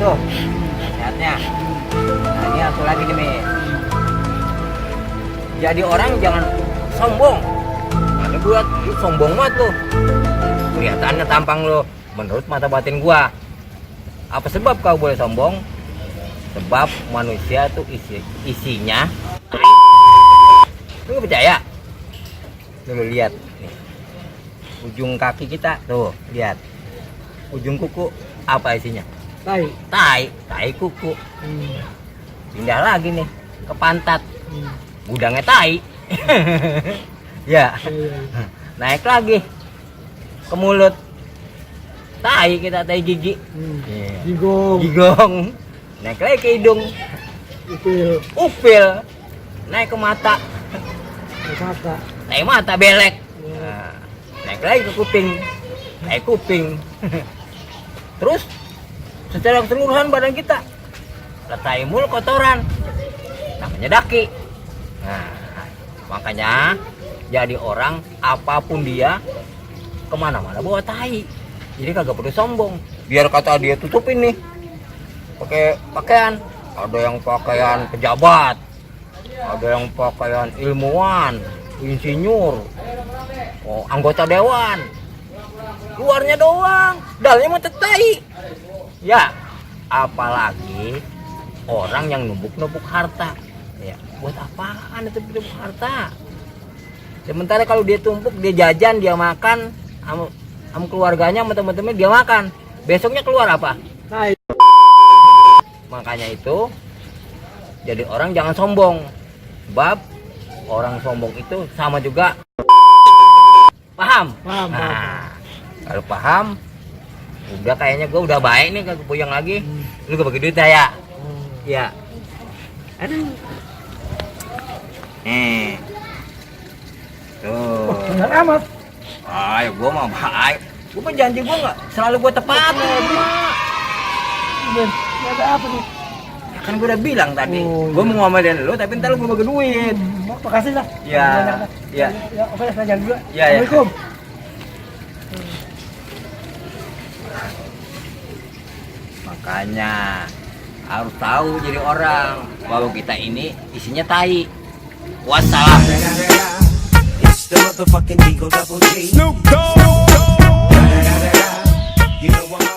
tuh sehatnya. Nah ini aku lagi nih Mi. Jadi orang jangan sombong. Ada buat lu sombong banget lu. Kelihatannya tampang lu menurut mata batin gua. Apa sebab kau boleh sombong? Sebab manusia tuh isinya. Lu gak percaya? Lu lihat nih. Ujung kaki kita tuh, lihat. Ujung kuku apa isinya? Tai kuku. Pindah lagi nih ke pantat. Gudangnya tai. Ya. Naik lagi ke mulut. Tai kita, tai gigi. Gigong. Naik lagi ke hidung. Upil. Naik ke mata. Tai mata belek. Nah, naik lagi ke kuping. Tai kuping. Terus secara keseluruhan badan kita letai mul kotoran. Namanya daki. Nah, makanya jadi orang apapun dia kemana-mana bawa tai. Jadi kagak perlu sombong. Biar kata dia tutupin nih pakai pakaian. Ada yang pakaian pejabat, ada yang pakaian ilmuwan, insinyur, anggota dewan. Luarnya doang, dalamnya mah tai. Ya, apalagi orang yang numpuk-numpuk harta. Ya, buat apaan itu numpuk harta? Sementara kalau dia tumpuk, dia jajan, dia makan, sama keluarganya, sama teman-teman dia makan. Besoknya keluar apa? Makanya itu, jadi orang jangan sombong. Sebab orang sombong itu sama juga. Paham? Nah, kalau paham, udah kayaknya gue udah baik nih, kagak puyeng lagi. Lu gak bagi duit ya? Ya. Aduh. Tuh. Benar amat. Ayo, gue mah baik. Gue mah janji gue nggak selalu gue tepatin. Ada apa nih? Ya kan gue udah bilang tadi, gue mau ngomelin lu, tapi ntar lu gue bagi duit. Makasih lah. Ya. Ya, oke, saya jalan dulu. Ya. Assalamualaikum. Makanya harus tahu jadi orang bahwa kita ini isinya tai. Wassalam. It's the motherfucking Eagle Double G. Snoop Dogg. You know I'm